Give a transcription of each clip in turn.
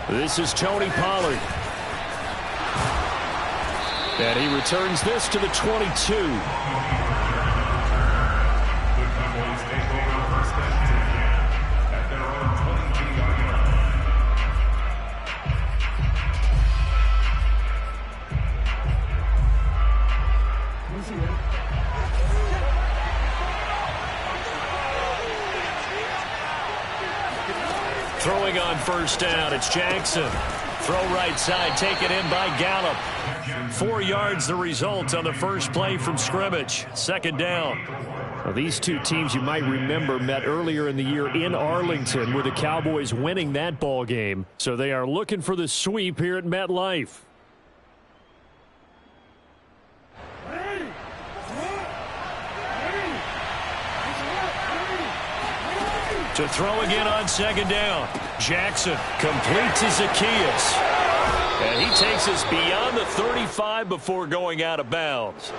This is Tony Pollard. And he returns this to the 22. Throwing on first down, it's Jackson. Throw right side, taken in by Gallup. 4 yards the result on the first play from scrimmage. Second down. Well, these two teams you might remember met earlier in the year in Arlington with the Cowboys winning that ball game. So they are looking for the sweep here at MetLife. To throw again on second down. Jackson complete to Zaccheaus. And he takes us beyond the 35 before going out of bounds.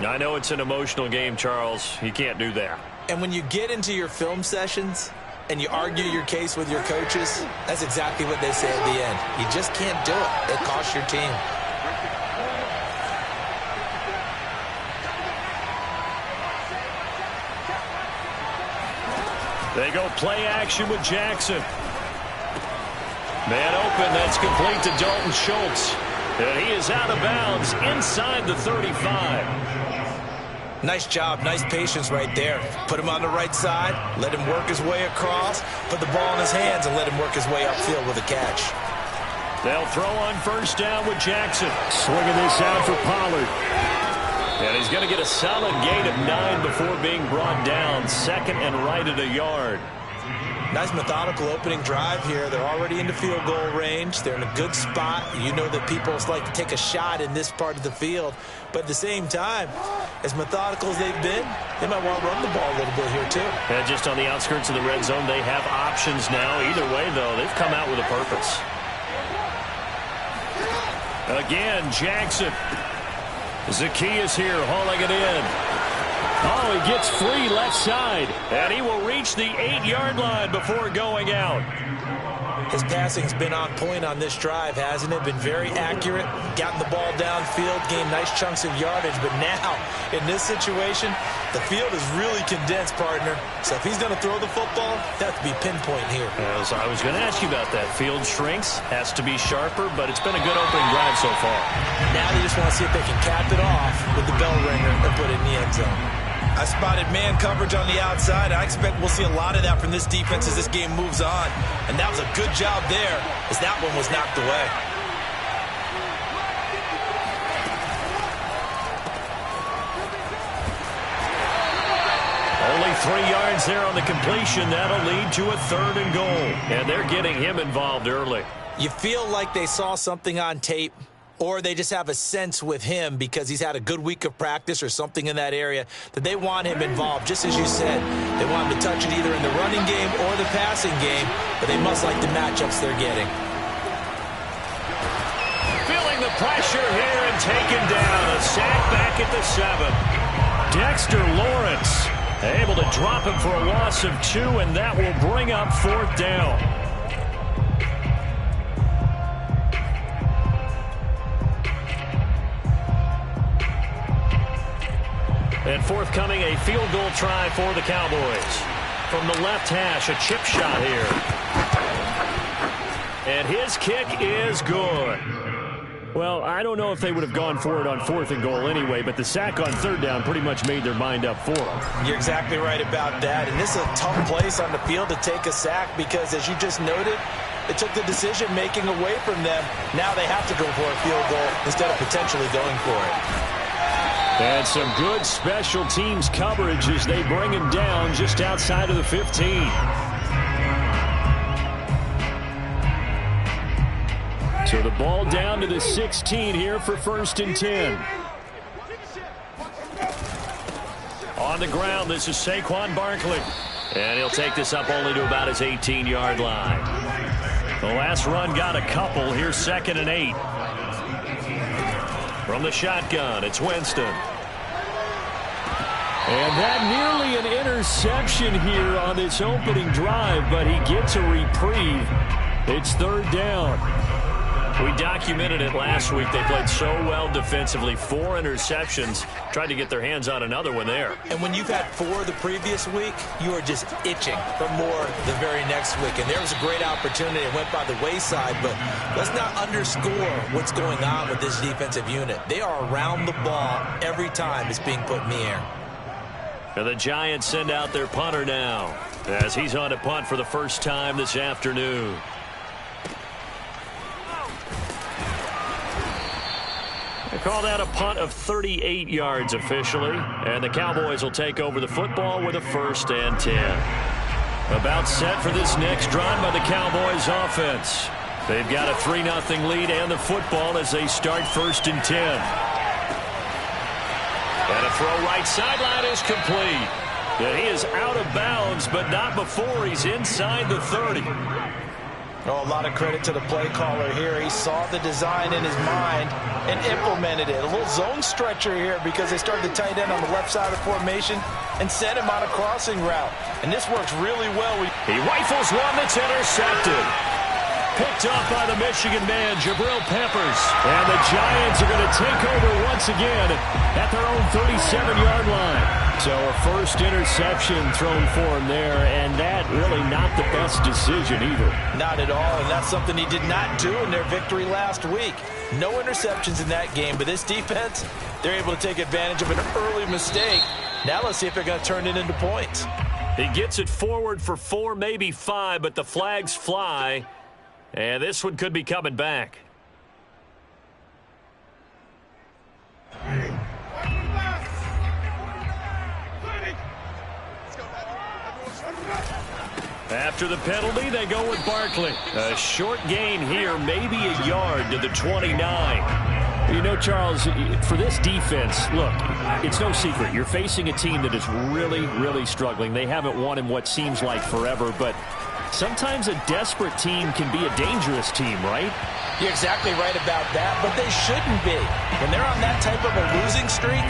I know it's an emotional game, Charles. You can't do that. And when you get into your film sessions and you argue your case with your coaches, that's exactly what they say at the end. You just can't do it. It costs your team. They go play action with Jackson. Man open, that's complete to Dalton Schultz. And he is out of bounds inside the 35. Nice job, nice patience right there. Put him on the right side, let him work his way across, put the ball in his hands and let him work his way upfield with a catch. They'll throw on first down with Jackson. Swinging this out for Pollard. And he's going to get a solid gain of 9 before being brought down. Second and right at a yard. Nice methodical opening drive here. They're already into field goal range. They're in a good spot. You know that people like to take a shot in this part of the field. But at the same time, as methodical as they've been, they might want to run the ball a little bit here too. And just on the outskirts of the red zone, they have options now. Either way, though, they've come out with a purpose. Again, Jackson. Zaccheaus here, hauling it in. Oh, he gets free left side. And he will reach the 8-yard line before going out. His passing's been on point on this drive, hasn't it? Been very accurate. Gotten the ball downfield, gained nice chunks of yardage. But now, in this situation, the field is really condensed, partner. So if he's going to throw the football, that has to be pinpoint here. As I was going to ask you about that. Field shrinks, has to be sharper, but it's been a good opening drive so far. Now they just want to see if they can cap it off with the bell ringer and put it in the end zone. I spotted man coverage on the outside. I expect we'll see a lot of that from this defense as this game moves on. And that was a good job there as that one was knocked away. Only 3 yards there on the completion. That'll lead to a 3rd and goal. And they're getting him involved early. You feel like they saw something on tape, or they just have a sense with him because he's had a good week of practice or something in that area that they want him involved. Just as you said, they want him to touch it either in the running game or the passing game, but they must like the matchups they're getting. Feeling the pressure here and taken down. A sack back at the 7. Dexter Lawrence able to drop him for a loss of 2, and that will bring up 4th down. And forthcoming, a field goal try for the Cowboys. From the left hash, a chip shot here. And his kick is good. Well, I don't know if they would have gone for it on 4th and goal anyway, but the sack on 3rd down pretty much made their mind up for them. You're exactly right about that. And this is a tough place on the field to take a sack because, as you just noted, it took the decision-making away from them. Now they have to go for a field goal instead of potentially going for it. And some good special teams coverage as they bring him down just outside of the 15. So the ball down to the 16 here for 1st and 10. On the ground, this is Saquon Barkley. And he'll take this up only to about his 18-yard line. The last run got a couple. Here's 2nd and 8. From the shotgun, it's Winston. And that nearly an interception here on this opening drive, but he gets a reprieve. It's third down. We documented it last week. They played so well defensively. 4 interceptions. Tried to get their hands on another one there. And when you've had 4 the previous week, you are just itching for more the very next week. And there was a great opportunity. It went by the wayside, but let's not underscore what's going on with this defensive unit. They are around the ball every time it's being put in the air. And the Giants send out their punter now as he's on to punt for the first time this afternoon. They call that a punt of 38 yards officially, and the Cowboys will take over the football with a 1st and 10. About set for this next drive by the Cowboys offense. They've got a 3-0 lead and the football as they start 1st and 10. And a throw right sideline is complete. And he is out of bounds, but not before he's inside the 30. Oh, a lot of credit to the play caller here. He saw the design in his mind and implemented it. A little zone stretcher here because they started the tight end on the left side of the formation and sent him on a crossing route. And this works really well. He rifles one that's intercepted. Picked up by the Michigan man, Jabril Peppers. And the Giants are going to take over once again at their own 37-yard line. So a first interception thrown for him there, and that really not the best decision either. Not at all, and that's something he did not do in their victory last week. No interceptions in that game, but this defense, they're able to take advantage of an early mistake. Now let's see if they're going to turn it into points. He gets it forward for 4, maybe 5, but the flags fly, and this one could be coming back. After the penalty, they go with Barkley. A short gain here, maybe a yard to the 29. You know, Charles, for this defense, look, it's no secret. You're facing a team that is really, really struggling. They haven't won in what seems like forever, but sometimes a desperate team can be a dangerous team, right? You're exactly right about that, but they shouldn't be. When they're on that type of a losing streak,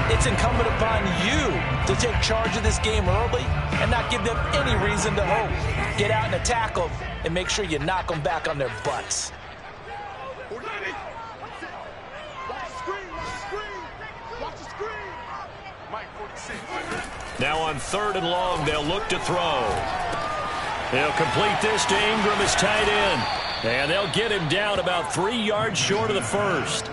it's incumbent upon you to take charge of this game early and not give them any reason to hope. Get out and attack them and make sure you knock them back on their butts. Now on 3rd and long, they'll look to throw. They'll complete this to Ingram as tight end. And they'll get him down about 3 yards short of the first.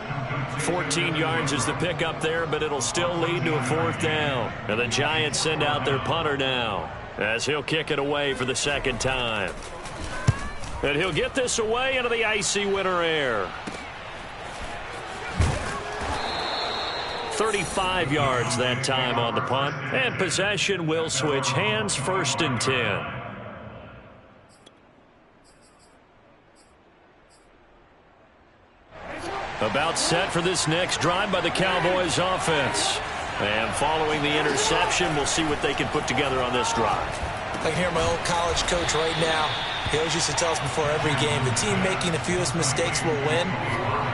14 yards is the pickup there, but it'll still lead to a 4th down. And the Giants send out their punter now as he'll kick it away for the 2nd time. And he'll get this away into the icy winter air. 35 yards that time on the punt. And possession will switch hands, 1st and 10. About set for this next drive by the Cowboys offense. And following the interception, we'll see what they can put together on this drive. I can hear my old college coach right now. He always used to tell us before every game, the team making the fewest mistakes will win.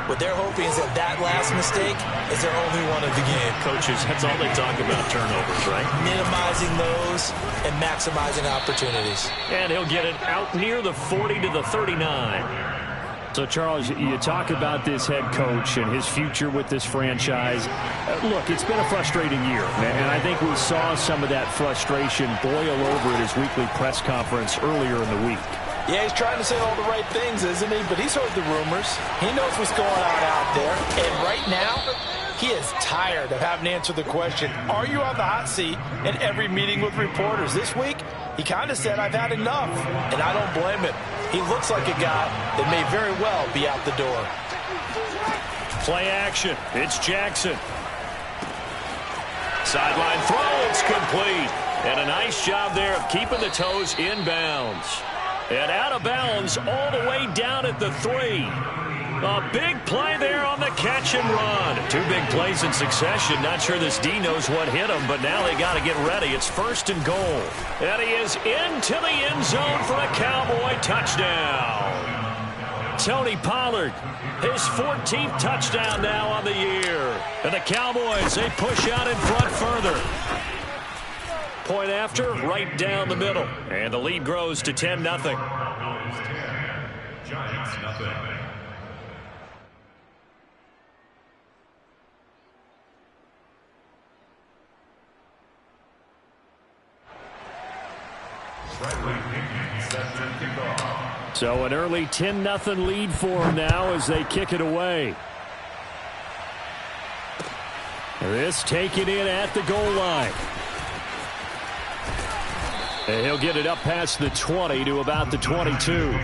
What they're hoping is that that last mistake is their only one of the game. Coaches, that's all they talk about, turnovers, right? Minimizing those and maximizing opportunities. And he'll get it out near the 40 to the 39. So, Charles, you talk about this head coach and his future with this franchise. Look, it's been a frustrating year, and I think we saw some of that frustration boil over at his weekly press conference earlier in the week. Yeah, he's trying to say all the right things, isn't he? But he's heard the rumors. He knows what's going on out there. And right now, he is tired of having to answer the question, are you on the hot seat in every meeting with reporters? This week, he kind of said, I've had enough. And I don't blame him. He looks like a guy that may very well be out the door. Play action. It's Jackson. Sideline throw. It's complete. And a nice job there of keeping the toes inbounds. And out of bounds all the way down at the 3. A big play there on the catch and run. 2 big plays in succession. Not sure this D knows what hit him, but now they got to get ready. It's 1st and goal. And he is into the end zone for a Cowboy touchdown. Tony Pollard, his 14th touchdown now on the year. And the Cowboys, they push out in front further. Point after, right down the middle. And the lead grows to 10-0. Giants, nothing. So an early 10-0 lead for them now as they kick it away. This taken in at the goal line. And he'll get it up past the 20 to about the 22.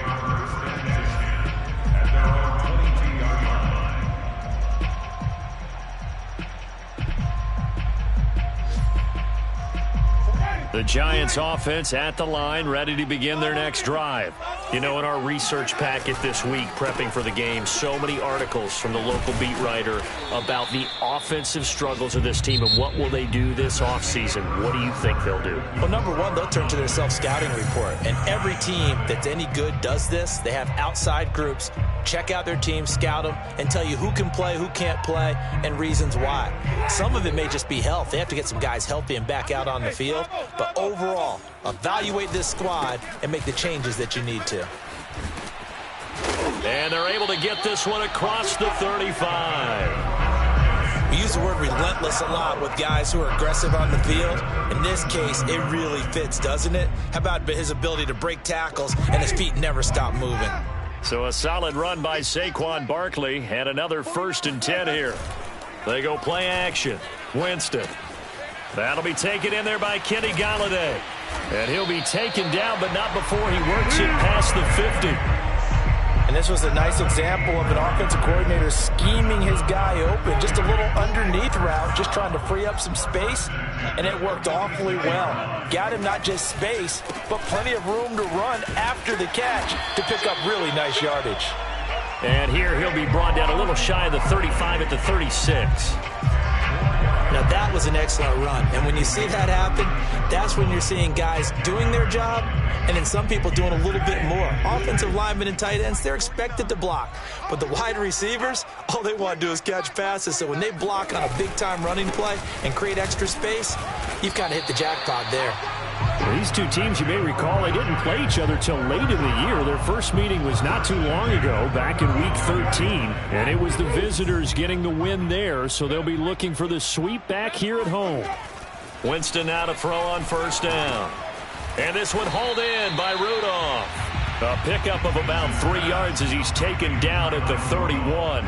The Giants offense at the line, ready to begin their next drive. You know, in our research packet this week, prepping for the game, so many articles from the local beat writer about the offensive struggles of this team and what will they do this offseason. What do you think they'll do? Well, number one, they'll turn to their self-scouting report. And every team that's any good does this. They have outside groups, check out their team, scout them, and tell you who can play, who can't play, and reasons why. Some of it may just be health. They have to get some guys healthy and back out on the field. But overall, evaluate this squad and make the changes that you need to. And they're able to get this one across the 35. We use the word relentless a lot with guys who are aggressive on the field. In this case, it really fits, doesn't it? How about his ability to break tackles and his feet never stop moving? So a solid run by Saquon Barkley and another 1st and 10 here. They go play action. Winston. That'll be taken in there by Kenny Golladay. And he'll be taken down, but not before he works it past the 50. And this was a nice example of an offensive coordinator scheming his guy open. Just a little underneath route, just trying to free up some space. And it worked awfully well. Got him not just space, but plenty of room to run after the catch to pick up really nice yardage. And here he'll be brought down a little shy of the 35 at the 36. Now, that was an excellent run. And when you see that happen, that's when you're seeing guys doing their job and then some people doing a little bit more. Offensive linemen and tight ends, they're expected to block. But the wide receivers, all they want to do is catch passes. So when they block on a big-time running play and create extra space, you've kind of hit the jackpot there. These two teams, you may recall, they didn't play each other till late in the year. Their first meeting was not too long ago, back in Week 13. And it was the visitors getting the win there, so they'll be looking for the sweep back here at home. Winston now to throw on 1st down. And this one hauled in by Rudolph. A pickup of about 3 yards as he's taken down at the 31.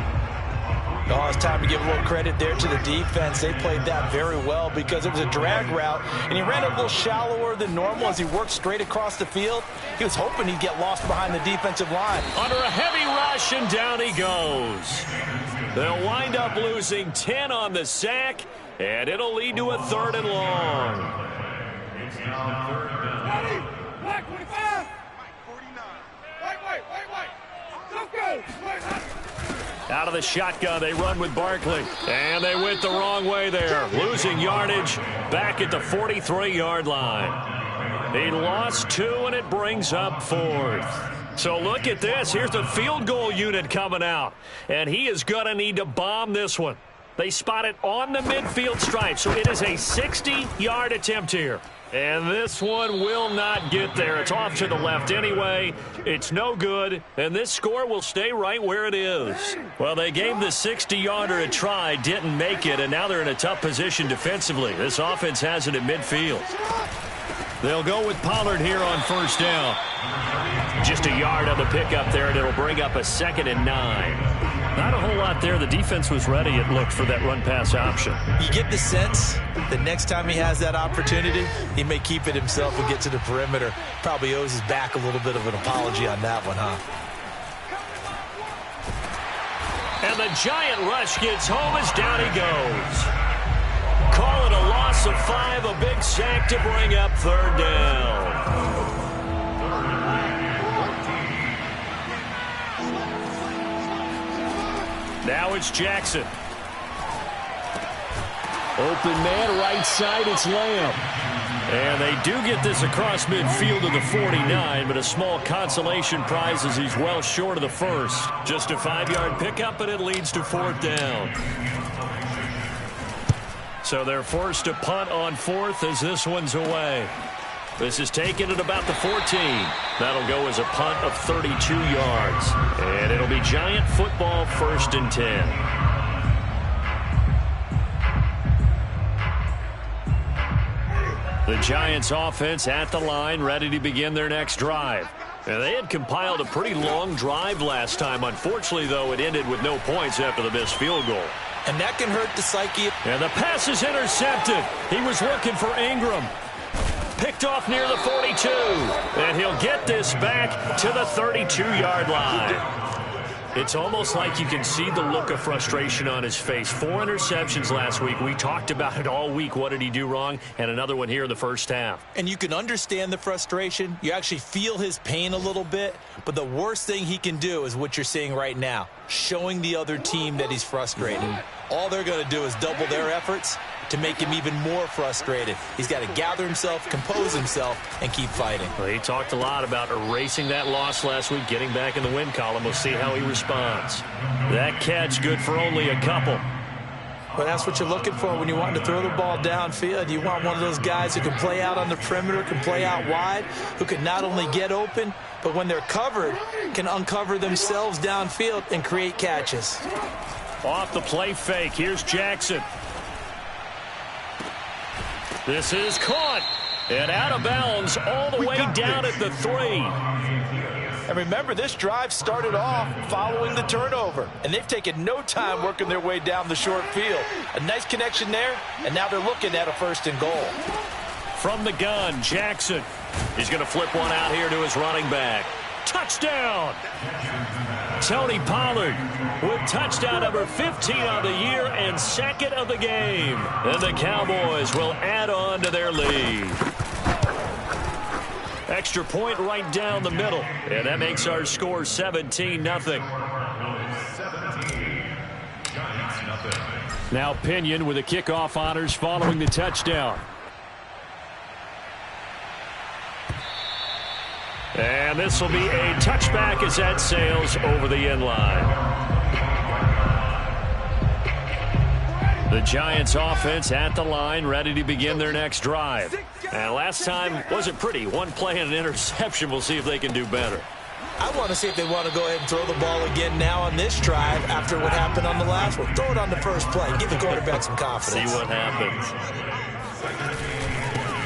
Oh, it's time to give a little credit there to the defense. They played that very well because it was a drag route, and he ran a little shallower than normal as he worked straight across the field. He was hoping he'd get lost behind the defensive line. Under a heavy rush, and down he goes. They'll wind up losing 10 on the sack, and it'll lead to a 3rd and long. It's now 3rd down. Black 25. 49. Wait. Let's go. Out of the shotgun, they run with Barkley. And they went the wrong way there. Losing yardage back at the 43-yard line. He lost 2, and it brings up 4th. So look at this. Here's the field goal unit coming out. And he is going to need to bomb this one. They spot it on the midfield stripe. So it is a 60-yard attempt here. And this one will not get there. It's off to the left anyway. It's no good, and this score will stay right where it is. Well, they gave the 60-yarder a try, didn't make it, and now they're in a tough position defensively. This offense has it at midfield. They'll go with Pollard here on 1st down. Just a yard on the pickup there, and it'll bring up a 2nd and 9. Not a whole lot there. The defense was ready, it looked, for that run-pass option. You get the sense that next time he has that opportunity, he may keep it himself and get to the perimeter. Probably owes his back a little bit of an apology on that one, huh? And the giant rush gets home as down he goes. Call it a loss of 5, a big sack to bring up 3rd down. Now it's Jackson. Open man, right side, it's Lamb. And they do get this across midfield to the 49, but a small consolation prize as he's well short of the 1st. Just a 5-yard pickup, and it leads to 4th down. So they're forced to punt on 4th as this one's away. This is taken at about the 14. That'll go as a punt of 32 yards. And it'll be Giant football, 1st and 10. The Giants offense at the line, ready to begin their next drive. And they had compiled a pretty long drive last time. Unfortunately, though, it ended with no points after the missed field goal. And that can hurt the psyche. And the pass is intercepted. He was looking for Ingram. Picked off near the 42. And he'll get this back to the 32-yard line. It's almost like you can see the look of frustration on his face. 4 interceptions last week. We talked about it all week. What did he do wrong? And another one here in the first half. And you can understand the frustration. You actually feel his pain a little bit. But the worst thing he can do is what you're seeing right now, showing the other team that he's frustrated. All they're going to do is double their efforts to make him even more frustrated. He's got to gather himself, compose himself, and keep fighting. Well, he talked a lot about erasing that loss last week, getting back in the win column. We'll see how he responds. That catch good for only a couple. Well, that's what you're looking for when you want to throw the ball downfield. You want one of those guys who can play out on the perimeter, can play out wide, who can not only get open, but when they're covered, can uncover themselves downfield and create catches. Off the play fake, here's Jackson. This is caught and out of bounds all the way down at the 3. And remember, this drive started off following the turnover, and they've taken no time working their way down the short field. A nice connection there, and now they're looking at a 1st and goal. From the gun, Jackson. He's going to flip one out here to his running back. Touchdown! Tony Pollard with touchdown number 15 on the year and 2nd of the game. And the Cowboys will add on to their lead. Extra point right down the middle. And that makes our score 17-0. Now Pinion with the kickoff honors following the touchdown. And this will be a touchback as that sails over the end line. The Giants offense at the line, ready to begin their next drive. And last time wasn't pretty. 1 play and an interception. We'll see if they can do better. I want to see if they want to go ahead and throw the ball again now on this drive after what happened on the last one. Throw it on the first play. Give the quarterback some confidence. See what happens.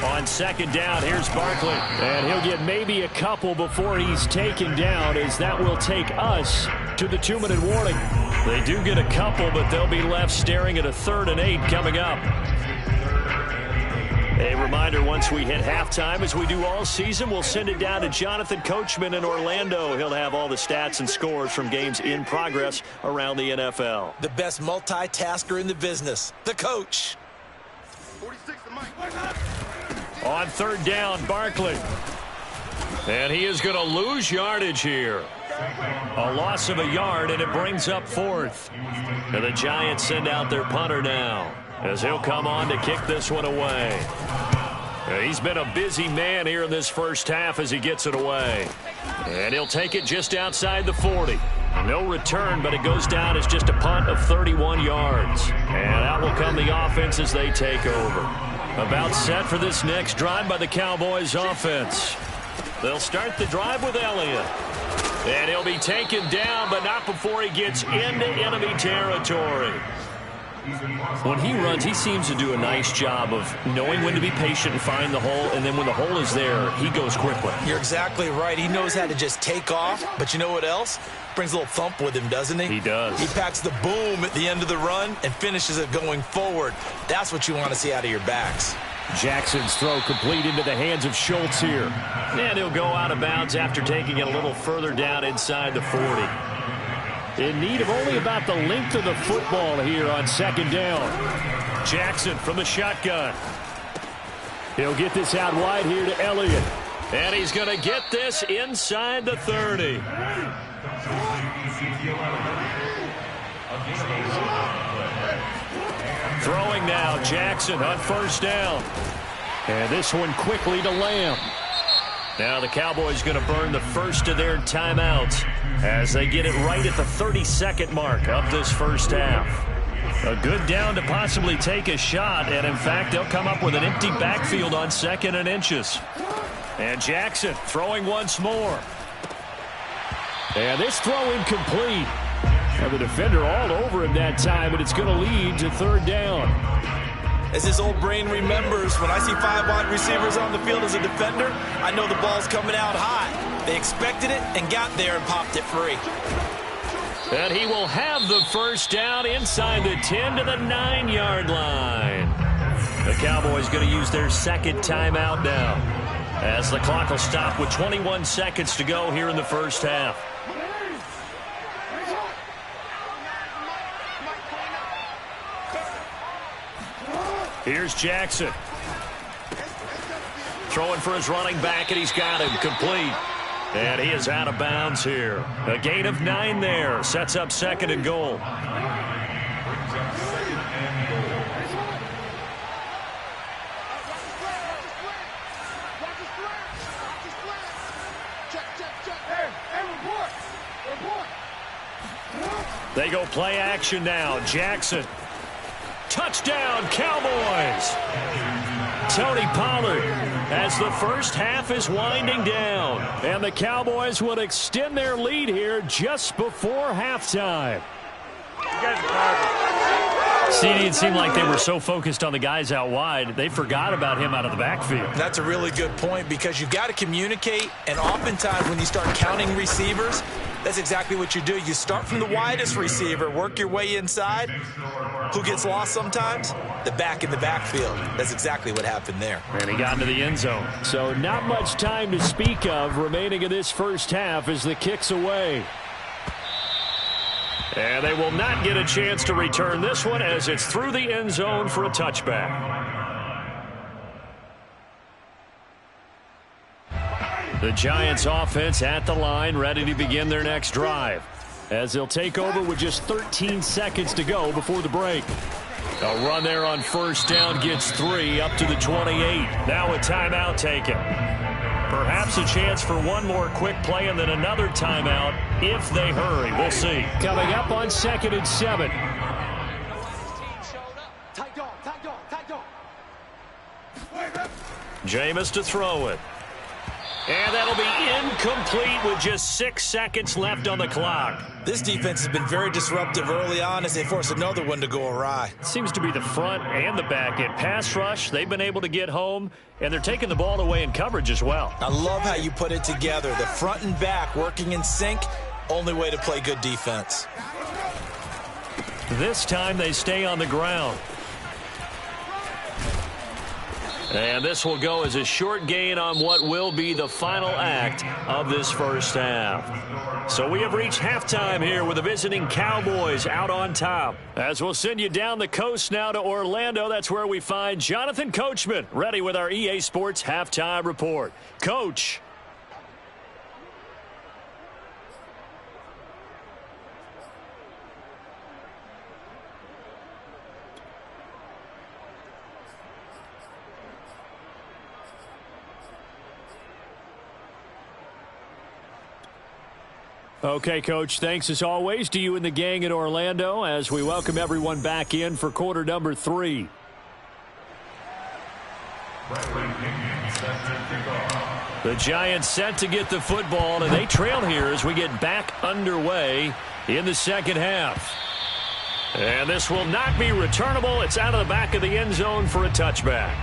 On 2nd down, here's Barkley. And he'll get maybe a couple before he's taken down, as that will take us to the 2-minute warning. They do get a couple, but they'll be left staring at a 3rd and 8 coming up. A reminder, once we hit halftime, as we do all season, we'll send it down to Jonathan Coachman in Orlando. He'll have all the stats and scores from games in progress around the NFL. The best multitasker in the business, the coach. 46 to Mike. On 3rd down, Barkley. And he is going to lose yardage here. A loss of a yard, and it brings up 4th. And the Giants send out their punter now, as he'll come on to kick this one away. He's been a busy man here in this first half as he gets it away. And he'll take it just outside the 40. No return, but it goes down as just a punt of 31 yards. And out will come the offense as they take over. About set for this next drive by the Cowboys offense. They'll start the drive with Elliott. And he'll be taken down, but not before he gets into enemy territory. When he runs, he seems to do a nice job of knowing when to be patient and find the hole, and then when the hole is there, he goes quickly. You're exactly right. He knows how to just take off, but you know what else? Brings a little thump with him, doesn't he? He does. He packs the boom at the end of the run and finishes it going forward. That's what you want to see out of your backs. Jackson's throw complete into the hands of Schultz here. And he'll go out of bounds after taking it a little further down inside the 40. In need of only about the length of the football here on 2nd down. Jackson from the shotgun. He'll get this out wide here to Elliott. And he's going to get this inside the 30. Throwing now, Jackson on 1st down. And this one quickly to Lamb. Now the Cowboys going to burn the first of their timeouts as they get it right at the 32nd mark of this first half. A good down to possibly take a shot, and in fact, they'll come up with an empty backfield on 2nd and inches. And Jackson throwing once more. And this throw incomplete. And the defender all over him that time, and it's going to lead to third down. As his old brain remembers, when I see 5 wide receivers on the field as a defender, I know the ball's coming out high. They expected it and got there and popped it free. And he will have the first down inside the 10 to the 9-yard line. The Cowboys going to use their second timeout now, as the clock will stop with 21 seconds to go here in the first half. Here's Jackson. Throwing for his running back, and he's got him complete. And he is out of bounds here. A gain of 9 there. Sets up second and goal. They go play action now. Jackson. Touchdown, Cowboys. Tony Pollard as the first half is winding down. And the Cowboys will extend their lead here just before halftime. CD, it seemed like they were so focused on the guys out wide, they forgot about him out of the backfield. That's a really good point, because you've got to communicate, and oftentimes when you start counting receivers, that's exactly what you do. You start from the widest receiver, work your way inside. Who gets lost sometimes? The back in the backfield. That's exactly what happened there. And he got into the end zone. So not much time to speak of remaining in this first half as the kick's away. And they will not get a chance to return this one as it's through the end zone for a touchback. The Giants offense at the line, ready to begin their next drive, as they'll take over with just 13 seconds to go before the break. A run there on first down gets 3 up to the 28. Now a timeout taken. Perhaps a chance for one more quick play and then another timeout if they hurry. We'll see. Coming up on 2nd and 7. Jameis to throw it. And that'll be incomplete with just 6 seconds left on the clock. This defense has been very disruptive early on as they force another one to go awry. Seems to be the front and the back end. Pass rush, they've been able to get home, and they're taking the ball away in coverage as well. I love how you put it together. The front and back working in sync, only way to play good defense. This time they stay on the ground. And this will go as a short gain on what will be the final act of this first half. So we have reached halftime here with the visiting Cowboys out on top. As we'll send you down the coast now to Orlando, that's where we find Jonathan Coachman, ready with our EA Sports Halftime Report. Coach. Okay, Coach, thanks as always to you and the gang in Orlando as we welcome everyone back in for quarter number 3. The Giants set to get the football, and they trail here as we get back underway in the second half. And this will not be returnable. It's out of the back of the end zone for a touchback.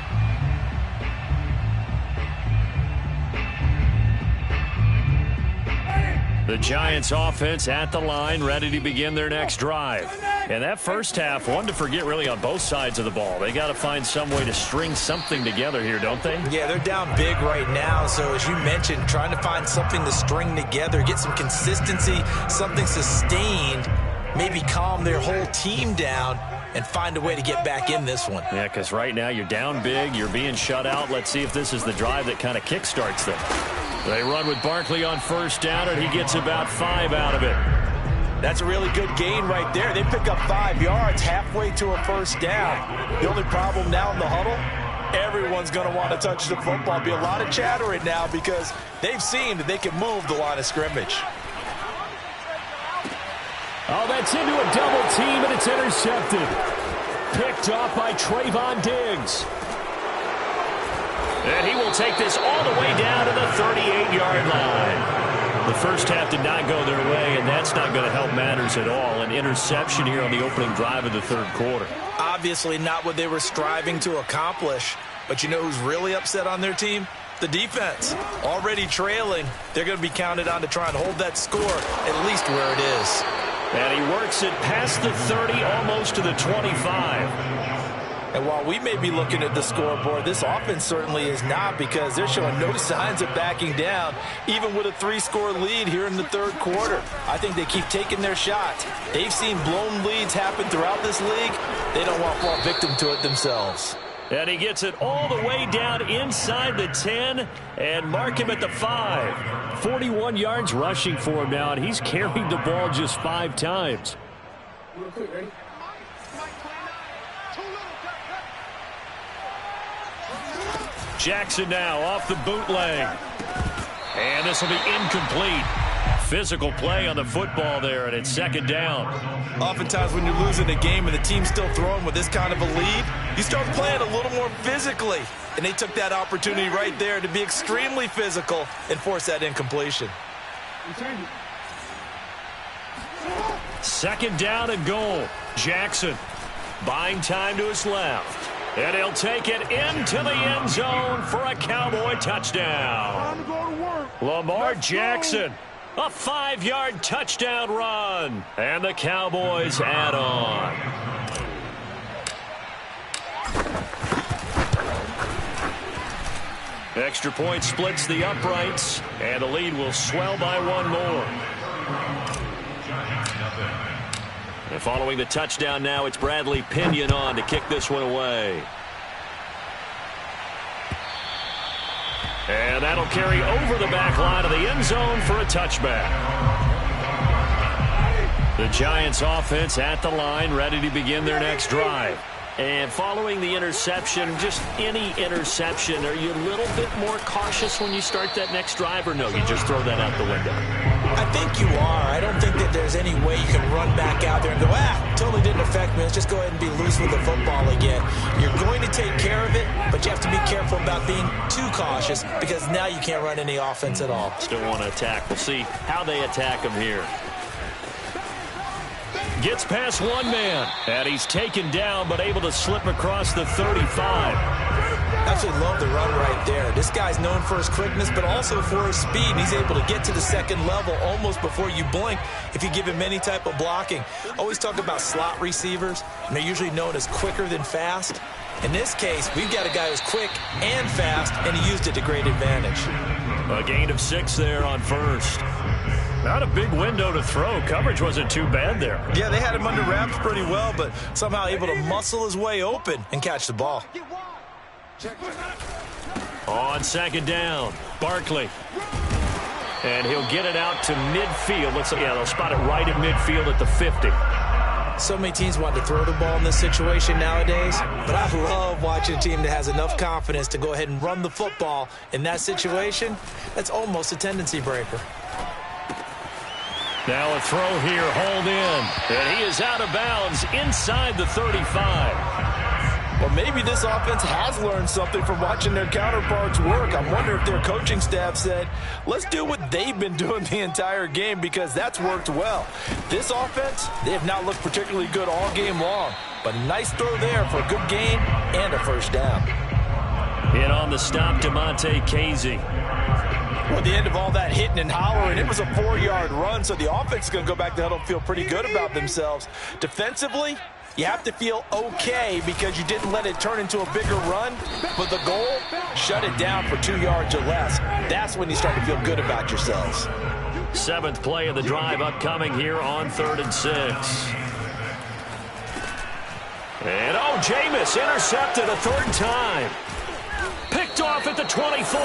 The Giants offense at the line, ready to begin their next drive. And that first half, one to forget really on both sides of the ball. They got to find some way to string something together here, don't they? Yeah, they're down big right now. So as you mentioned, trying to find something to string together, get some consistency, something sustained, maybe calm their whole team down and find a way to get back in this one. Yeah, because right now you're down big, you're being shut out. Let's see if this is the drive that kind of kickstarts them. They run with Barkley on first down, and he gets about 5 out of it. That's a really good gain right there. They pick up 5 yards halfway to a first down. The only problem now in the huddle, everyone's going to want to touch the football. Be a lot of chattering now because they've seen that they can move the line of scrimmage. Oh, that's into a double team, and it's intercepted. Picked off by Trayvon Diggs. And he will take this all the way down to the 38-yard line. The first half did not go their way, and that's not going to help matters at all. An interception here on the opening drive of the third quarter. Obviously not what they were striving to accomplish. But you know who's really upset on their team? The defense. Already trailing. They're going to be counted on to try and hold that score at least where it is. And he works it past the 30, almost to the 25. And while we may be looking at the scoreboard, this offense certainly is not, because they're showing no signs of backing down, even with a 3-score lead here in the third quarter. I think they keep taking their shots. They've seen blown leads happen throughout this league. They don't want to fall victim to it themselves. And he gets it all the way down inside the 10 and mark him at the 5. 41 yards rushing for him now, and he's carried the ball just 5 times. Real quick, ready? Jackson now off the bootleg. And this will be incomplete. Physical play on the football there, and it's second down. Oftentimes when you're losing a game and the team's still throwing with this kind of a lead, you start playing a little more physically. And they took that opportunity right there to be extremely physical and force that incompletion. Second down and goal. Jackson buying time to his left. And he'll take it into the end zone for a Cowboy touchdown. Lamar Jackson, a 5-yard touchdown run. And the Cowboys add on. Extra point splits the uprights, and the lead will swell by 1 more. And following the touchdown now, it's Bradley Pinion on to kick this one away. And that'll carry over the back line of the end zone for a touchback. The Giants offense at the line, ready to begin their next drive. And following the interception, just any interception, are you a little bit more cautious when you start that next drive, or no, you just throw that out the window? I think you are. I don't think that there's any way you can run back out there and go, totally didn't affect me. Let's just go ahead and be loose with the football again. You're going to take care of it, but you have to be careful about being too cautious, because now you can't run any offense at all. Still want to attack. We'll see how they attack him here. Gets past one man, and he's taken down, but able to slip across the 35. Absolutely love the run right there. This guy's known for his quickness, but also for his speed. And he's able to get to the second level almost before you blink if you give him any type of blocking. Always talk about slot receivers, and they're usually known as quicker than fast. In this case, we've got a guy who's quick and fast, and he used it to great advantage. A gain of 6 there on first. Not a big window to throw. Coverage wasn't too bad there. Yeah, they had him under wraps pretty well, but somehow able to muscle his way open and catch the ball. On second down, Barkley. And he'll get it out to midfield. They'll spot it right at midfield at the 50. So many teams want to throw the ball in this situation nowadays, but I love watching a team that has enough confidence to go ahead and run the football. In that situation, that's almost a tendency breaker. Now a throw here, hauled in. And he is out of bounds inside the 35. Well, maybe this offense has learned something from watching their counterparts work. I wonder if their coaching staff said, let's do what they've been doing the entire game, because that's worked well. This offense, they have not looked particularly good all game long, but a nice throw there for a good gain and a first down. In on the stop, DeMonte Casey. Well, at the end of all that hitting and hollering, it was a 4-yard run, so the offense is going to go back to huddle and feel pretty good about themselves. Defensively, you have to feel okay because you didn't let it turn into a bigger run, but the goal, shut it down for 2 yards or less. That's when you start to feel good about yourselves. 7th play of the drive upcoming here on 3rd and 6. And Jameis intercepted a 3rd time. Picked off at the 24.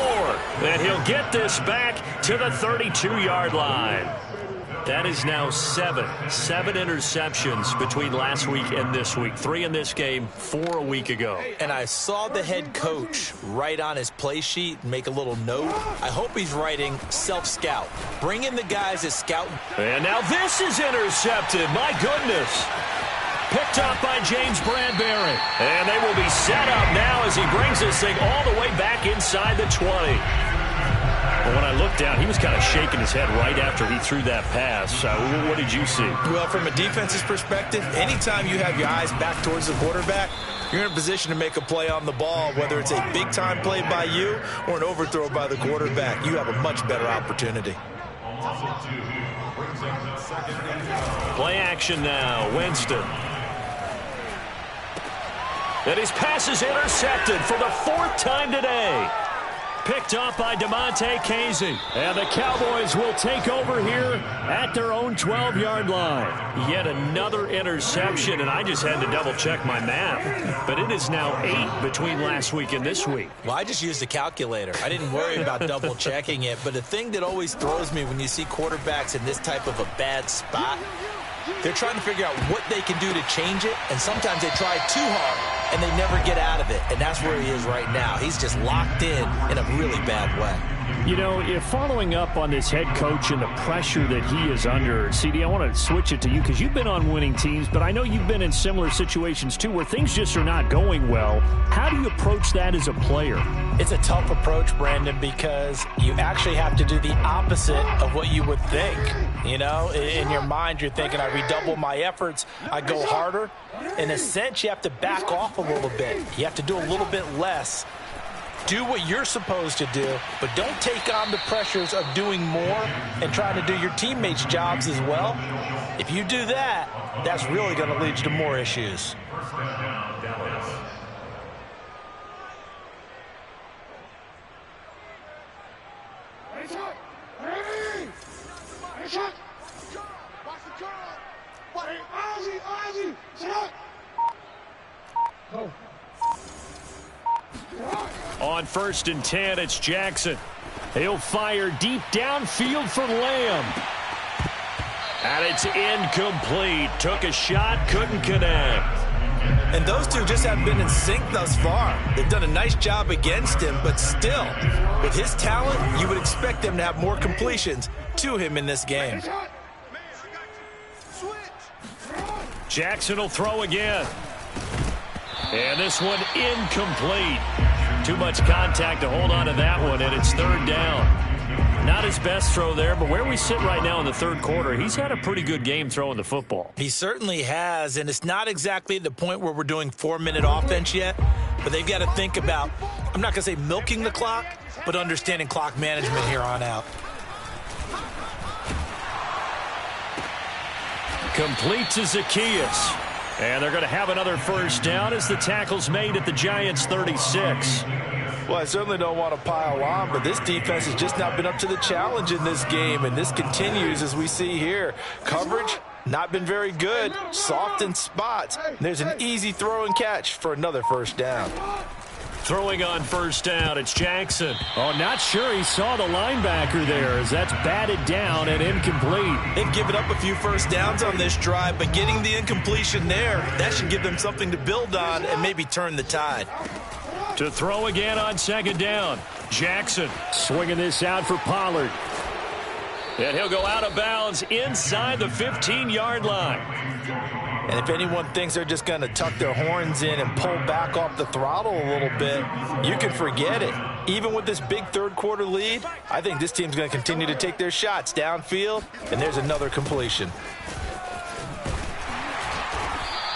And he'll get this back to the 32-yard line. That is now 7 interceptions between last week and this week. 3 in this game, 4 a week ago. And I saw the head coach write on his play sheet and make a little note. I hope he's writing self-scout. Bring in the guys that scout. And now this is intercepted. My goodness. Picked off by James Bradbury. And they will be set up now as he brings this thing all the way back inside the 20. Well, when I looked down, he was kind of shaking his head right after he threw that pass. What did you see? Well, from a defense's perspective, anytime you have your eyes back towards the quarterback, you're in a position to make a play on the ball, whether it's a big-time play by you or an overthrow by the quarterback. You have a much better opportunity. Play action now. Winston. And his pass is intercepted for the 4th time today. Picked off by DeMonte Casey. And the Cowboys will take over here at their own 12-yard line. Yet another interception, and I just had to double-check my math. But it is now 8 between last week and this week. Well, I just used a calculator. I didn't worry about double-checking it. But the thing that always throws me when you see quarterbacks in this type of a bad spot, they're trying to figure out what they can do to change it, and sometimes they try too hard, and they never get out of it, and that's where he is right now. He's just locked in a really bad way. You know, if following up on this head coach and the pressure that he is under, CD, I want to switch it to you because you've been on winning teams, but I know you've been in similar situations too where things just are not going well. How do you approach that as a player? It's a tough approach, Brandon, because you actually have to do the opposite of what you would think. You know, in your mind, you're thinking, I redouble my efforts, I go harder. In a sense, you have to back off a little bit. You have to do a little bit less. Do what you're supposed to do, but don't take on the pressures of doing more and trying to do your teammates' jobs as well. If you do that, that's really going to lead you to more issues. On 1st and 10, it's Jackson. He'll fire deep downfield for Lamb. And it's incomplete. Took a shot, couldn't connect. And those two just haven't been in sync thus far. They've done a nice job against him, but still, with his talent, you would expect them to have more completions to him in this game. Jackson will throw again. And this one incomplete. Too much contact to hold on to that one, and it's 3rd down. Not his best throw there, but where we sit right now in the 3rd quarter, he's had a pretty good game throwing the football. He certainly has, and it's not exactly the point where we're doing 4-minute offense yet, but they've got to think about, I'm not going to say milking the clock, but understanding clock management here on out. Complete to Zacchaeus. And they're going to have another 1st down as the tackle's made at the Giants' 36. Well, I certainly don't want to pile on, but this defense has just not been up to the challenge in this game, and this continues as we see here. Coverage, not been very good, soft in spots. There's an easy throw and catch for another 1st down. Throwing on 1st down, it's Jackson. Oh, not sure he saw the linebacker there as that's batted down and incomplete. They've given up a few 1st downs on this drive, but getting the incompletion there, that should give them something to build on and maybe turn the tide. To throw again on 2nd down, Jackson swinging this out for Pollard. And he'll go out of bounds inside the 15-yard line. And if anyone thinks they're just going to tuck their horns in and pull back off the throttle a little bit, you can forget it. Even with this big 3rd quarter lead, I think this team's going to continue to take their shots downfield, and there's another completion.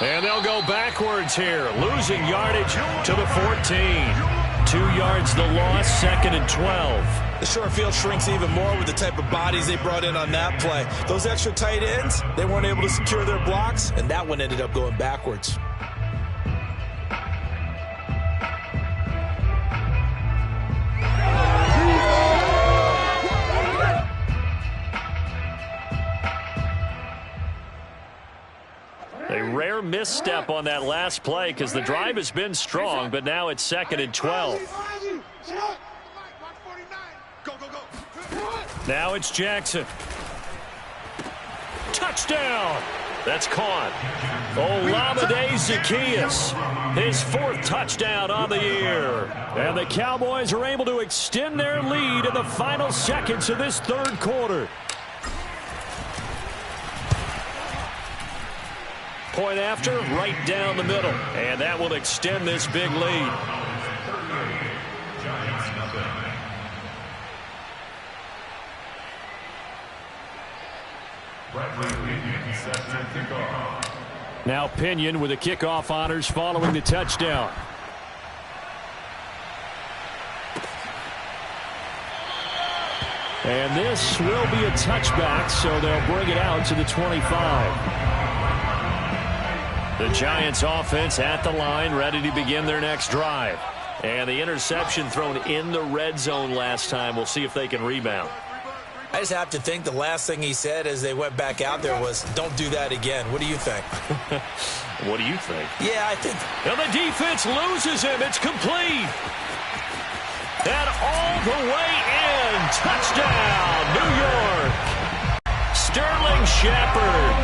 And they'll go backwards here, losing yardage to the 14. 2 yards the loss, 2nd and 12. The short field shrinks even more with the type of bodies they brought in on that play. Those extra tight ends, they weren't able to secure their blocks, and that one ended up going backwards. A rare misstep on that last play because the drive has been strong, but now it's 2nd and 12. Now it's Jackson. Touchdown! That's caught. Olamide Zacchaeus, his 4th touchdown on the year. And the Cowboys are able to extend their lead in the final seconds of this 3rd quarter. point after, right down the middle. And that will extend this big lead. Giants nothing. Bradley Pinion set to kickoff. Now Pinion with the kickoff honors following the touchdown. And this will be a touchback, so they'll bring it out to the 25. The Giants offense at the line, ready to begin their next drive. And the interception thrown in the red zone last time. We'll see if they can rebound. I just have to think the last thing he said as they went back out there was, don't do that again. What do you think? What do you think? Yeah, I think. And the defense loses him. It's complete. And all the way in. Touchdown, New York. Sterling Shepard.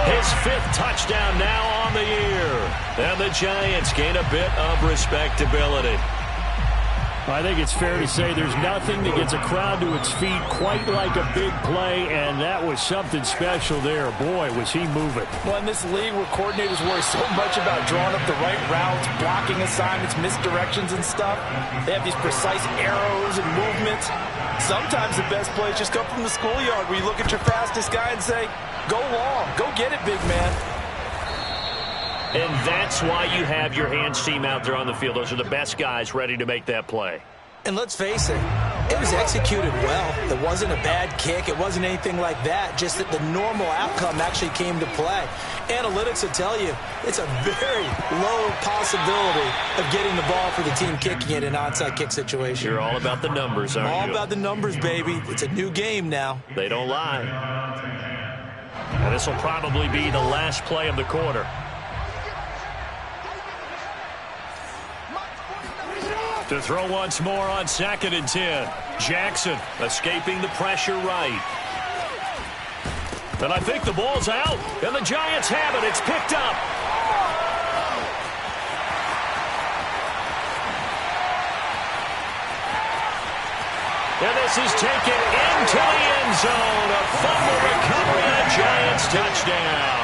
His 5th touchdown now on the year. And the Giants gain a bit of respectability. I think it's fair to say there's nothing that gets a crowd to its feet quite like a big play, and that was something special there. Boy, was he moving. Well, in this league where coordinators worry so much about drawing up the right routes, blocking assignments, misdirections and stuff, they have these precise arrows and movements. Sometimes the best plays just come from the schoolyard where you look at your fastest guy and say, go long, go get it, big man. And that's why you have your hands team out there on the field. Those are the best guys ready to make that play. And let's face it, it was executed well. It wasn't a bad kick. It wasn't anything like that. Just that the normal outcome actually came to play. Analytics will tell you it's a very low possibility of getting the ball for the team kicking it in an onside kick situation. You're all about the numbers, aren't you? All about the numbers, baby. It's a new game now. They don't lie. And this will probably be the last play of the quarter. To throw once more on 2nd and 10. Jackson escaping the pressure right. And I think the ball's out. And the Giants have it. It's picked up. And this is taken into the end zone. A fumble recovery and a Giants touchdown.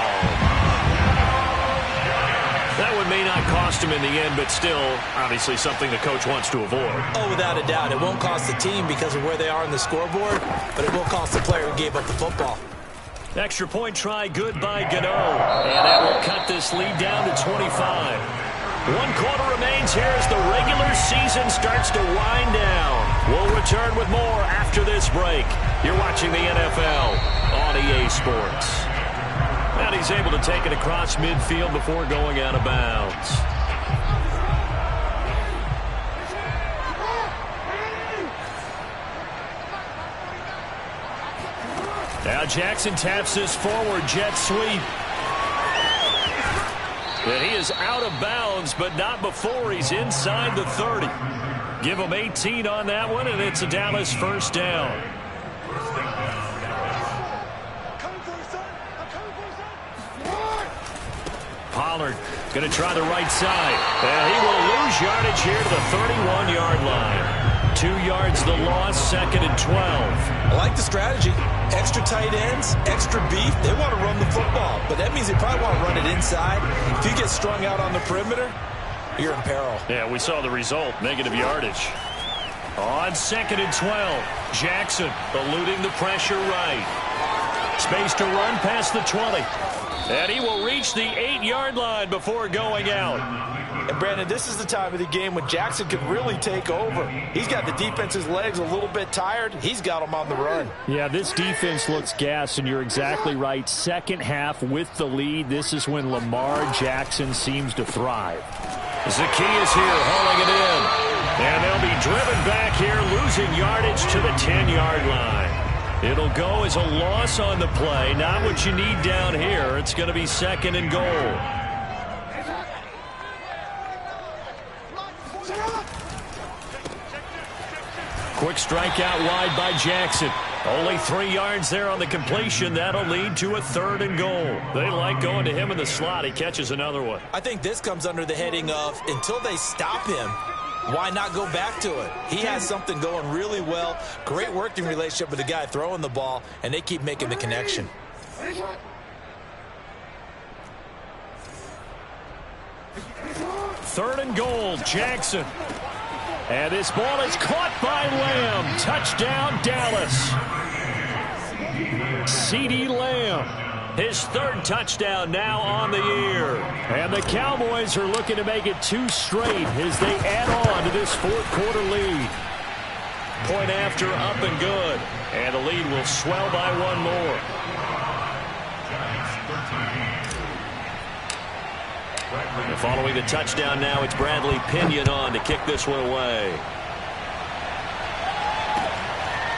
That one may not cost him in the end, but still, obviously, something the coach wants to avoid. Oh, without a doubt. It won't cost the team because of where they are on the scoreboard, but it will cost the player who gave up the football. Extra point try good by Gano. And that will cut this lead down to 25. 1 quarter remains here as the regular season starts to wind down. We'll return with more after this break. You're watching the NFL on EA Sports. And he's able to take it across midfield before going out of bounds. Now Jackson taps this forward jet sweep. And he is out of bounds, but not before he's inside the 30. Give him 18 on that one, and it's a Dallas first down. Pollard going to try the right side. And he will lose yardage here to the 31-yard line. 2 yards the loss, 2nd and 12. I like the strategy. Extra tight ends, extra beef. They want to run the football, but that means they probably want to run it inside. If you get strung out on the perimeter, you're in peril. Yeah, we saw the result, negative yardage. On 2nd and 12, Jackson eluding the pressure right. Space to run past the 20. And he will reach the 8-yard line before going out. And, Brandon, this is the time of the game when Jackson could really take over. He's got the defense's legs a little bit tired. He's got them on the run. Yeah, this defense looks gassed, and you're exactly right. Second half with the lead, this is when Lamar Jackson seems to thrive. Zacchaeus here hauling it in. And they'll be driven back here, losing yardage to the 10-yard line. It'll go as a loss on the play. Not what you need down here. It's going to be 2nd and goal. Quick strike out wide by Jackson. Only 3 yards there on the completion. That'll lead to a 3rd and goal. They like going to him in the slot. He catches another one. I think this comes under the heading of until they stop him, why not go back to it? He has something going really well. Great working relationship with the guy throwing the ball, and they keep making the connection. Third and goal, Jackson. And this ball is caught by Lamb. Touchdown, Dallas. CeeDee Lamb, his third touchdown now on the year. And the Cowboys are looking to make it 2 straight as they add on to this fourth quarter lead. Point after, up and good. And the lead will swell by 1 more. And following the touchdown now, it's Bradley Pinion on to kick this one away.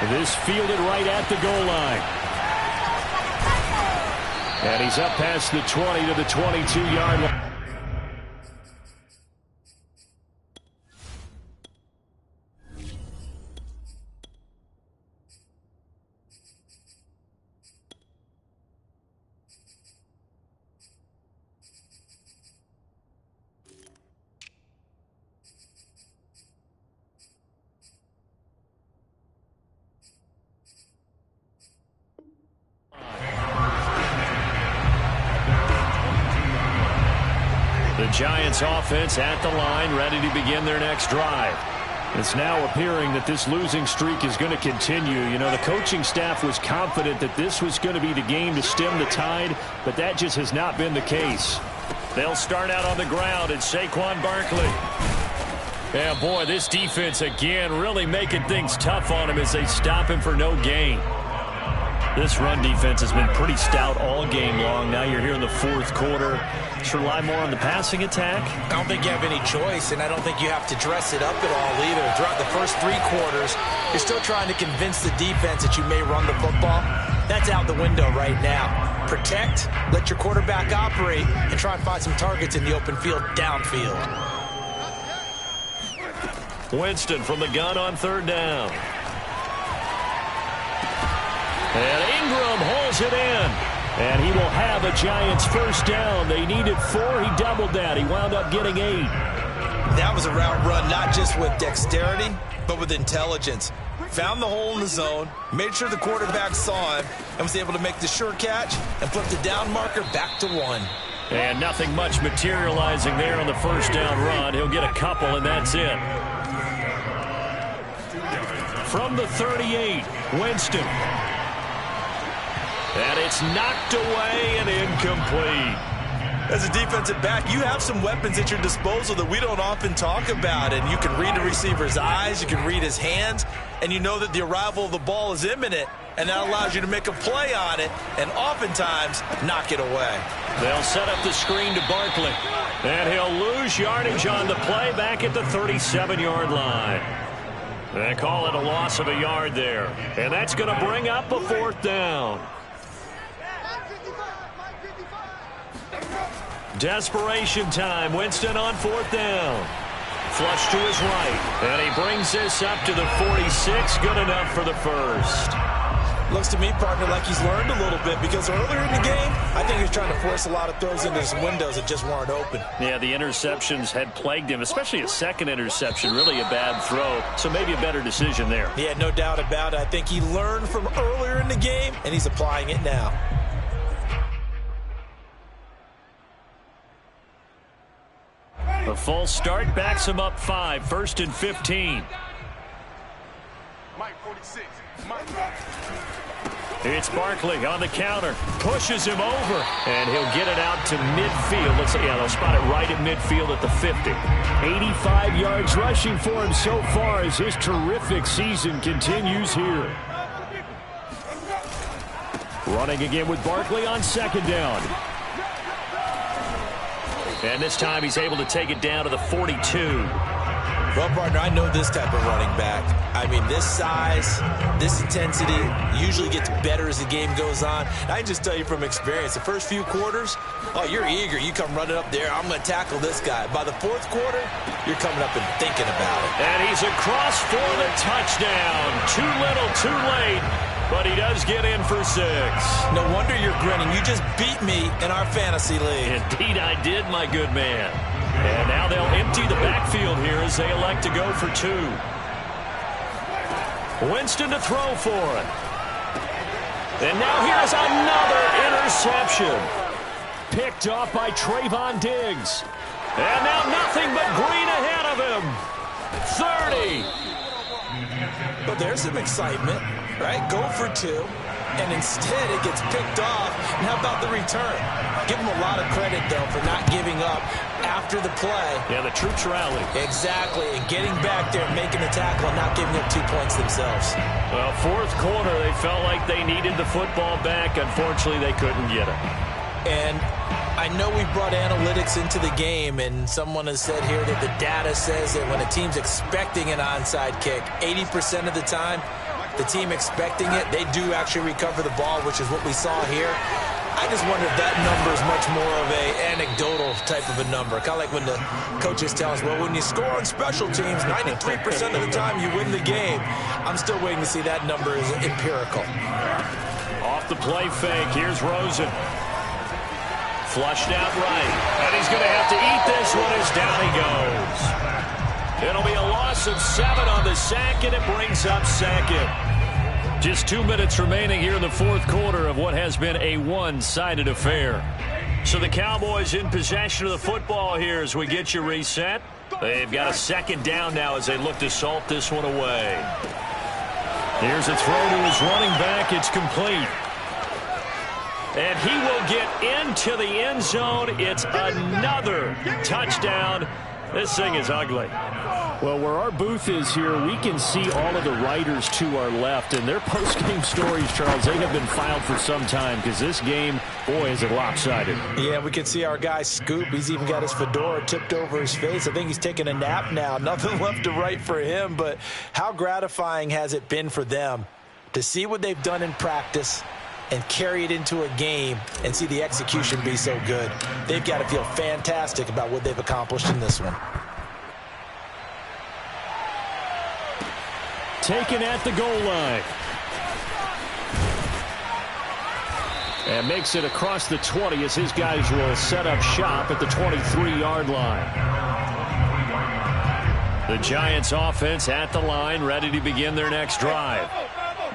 This fielded right at the goal line. And he's up past the 20 to the 22-yard line. The Giants offense at the line, ready to begin their next drive. It's now appearing that this losing streak is going to continue. You know, the coaching staff was confident that this was going to be the game to stem the tide, but that just has not been the case. They'll start out on the ground, and Saquon Barkley. Yeah, boy, this defense again really making things tough on him as they stop him for no gain. This run defense has been pretty stout all game long. Now you're here in the fourth quarter. Should rely more on the passing attack? I don't think you have any choice, and I don't think you have to dress it up at all either. Throughout the first 3 quarters, you're still trying to convince the defense that you may run the football. That's out the window right now. Protect, let your quarterback operate, and try and find some targets in the open field downfield. Winston from the gun on third down. And Ingram holds it in. And he will have a Giants first down. They needed 4. He doubled that. He wound up getting 8. That was a route run not just with dexterity, but with intelligence. Found the hole in the zone, made sure the quarterback saw him, and was able to make the sure catch and flip the down marker back to 1. And nothing much materializing there on the first down run. He'll get a couple, and that's it. From the 38, Winston. And it's knocked away and incomplete. As a defensive back, you have some weapons at your disposal that we don't often talk about. And you can read the receiver's eyes, you can read his hands, and you know that the arrival of the ball is imminent. And that allows you to make a play on it and oftentimes knock it away. They'll set up the screen to Barkley. And he'll lose yardage on the play back at the 37-yard line. They call it a loss of a yard there. And that's going to bring up a fourth down. Desperation time. Winston on fourth down. Flush to his right. And he brings this up to the 46. Good enough for the first. Looks to me, partner, like he's learned a little bit, because earlier in the game, I think he was trying to force a lot of throws into some windows that just weren't open. Yeah, the interceptions had plagued him, especially a second interception, really a bad throw. So maybe a better decision there. Yeah, no doubt about it. I think he learned from earlier in the game, and he's applying it now. A false start backs him up 5, 1st and 15. Mike 46. Mike. It's Barkley on the counter. Pushes him over. And he'll get it out to midfield. Let's see. Yeah, they'll spot it right at midfield at the 50. 85 yards rushing for him so far as his terrific season continues here. Running again with Barkley on second down. And this time he's able to take it down to the 42. Well, partner, I know this type of running back. I mean, this size, this intensity usually gets better as the game goes on. I can just tell you from experience, the first few quarters, oh, you're eager. You come running up there, I'm going to tackle this guy. By the fourth quarter, you're coming up and thinking about it. And he's across for the touchdown. Too little, too late. But he does get in for 6. No wonder you're grinning. You just beat me in our fantasy league. Indeed I did, my good man. And now they'll empty the backfield here as they elect to go for 2. Winston to throw for it. And now here's another interception. Picked off by Trayvon Diggs. And now nothing but green ahead of him. 30. But there's some excitement, right? Go for 2, and instead it gets picked off. And how about the return? Give him a lot of credit, though, for not giving up after the play. Yeah, the troops rallied. Exactly, and getting back there and making the tackle and not giving up 2 points themselves. Well, fourth quarter, they felt like they needed the football back. Unfortunately, they couldn't get it. And I know we brought analytics into the game, and someone has said here that the data says that when a team's expecting an onside kick, 80% of the time, the team expecting it, they do actually recover the ball, which is what we saw here. I just wonder if that number is much more of a anecdotal type of a number. Kind of like when the coaches tell us, well, when you score on special teams, 93% of the time you win the game. I'm still waiting to see that number is empirical. Off the play fake, here's Rosen. Flushed out right, and he's going to have to eat this one as down he goes. It'll be a loss of 7 on the sack, and it brings up 2nd. Just 2 minutes remaining here in the fourth quarter of what has been a one-sided affair. So the Cowboys in possession of the football here as we get you reset. They've got a 2nd down now as they look to salt this one away. Here's a throw to his running back. It's complete. And he will get into the end zone. It's another touchdown. This thing is ugly. Well, where our booth is here, we can see all of the writers to our left. And their post-game stories, Charles, they have been filed for some time because this game, boy, is it lopsided. Yeah, we can see our guy Scoop. He's even got his fedora tipped over his face. I think he's taking a nap now. Nothing left to write for him. But how gratifying has it been for them to see what they've done in practice and carry it into a game and see the execution be so good? They've got to feel fantastic about what they've accomplished in this one. Taken at the goal line. And makes it across the 20 as his guys will set up shop at the 23-yard line. The Giants offense at the line, ready to begin their next drive.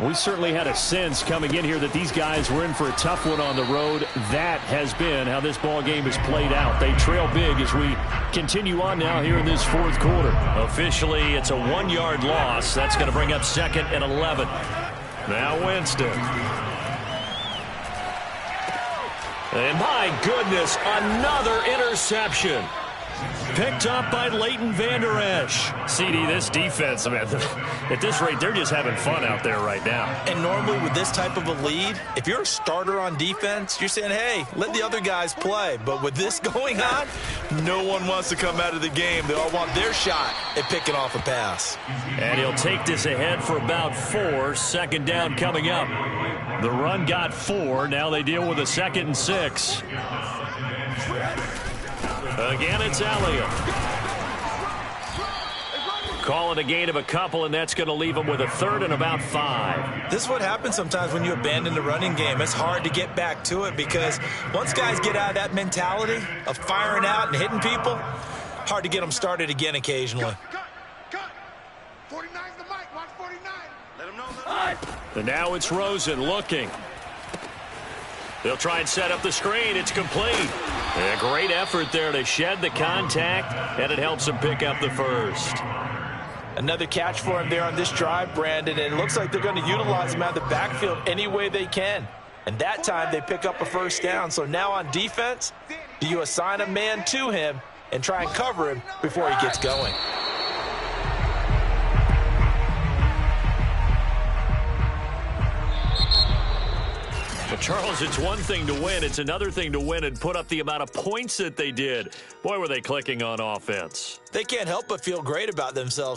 We certainly had a sense coming in here that these guys were in for a tough one on the road. That has been how this ball game has played out. They trail big as we continue on now here in this fourth quarter. Officially, it's a 1-yard loss. That's going to bring up 2nd and 11. Now Winston. And my goodness, another interception. Picked up by Leighton Vander Esch. CD, this defense, man, at this rate, they're just having fun out there right now. And normally with this type of a lead, if you're a starter on defense, you're saying, hey, let the other guys play. But with this going on, no one wants to come out of the game. They all want their shot at picking off a pass. And he'll take this ahead for about 4. 2nd down coming up. The run got 4. Now they deal with a 2nd and 6. Again, it's Elliott. Call it a gain of a couple, and that's going to leave them with a 3rd and about 5. This is what happens sometimes when you abandon the running game. It's hard to get back to it because once guys get out of that mentality of firing out and hitting people, hard to get them started again occasionally. Cut. 49's the mic. Watch 49. Let him know. And now it's Rosen looking. They'll try and set up the screen. It's complete. A great effort there to shed the contact, and it helps him pick up the 1st. Another catch for him there on this drive, Brandon, and it looks like they're going to utilize him out of the backfield any way they can. And that time they pick up a 1st down. So now on defense, do you assign a man to him and try and cover him before he gets going? But Charles, it's one thing to win. It's another thing to win and put up the amount of points that they did. Boy, were they clicking on offense. They can't help but feel great about themselves.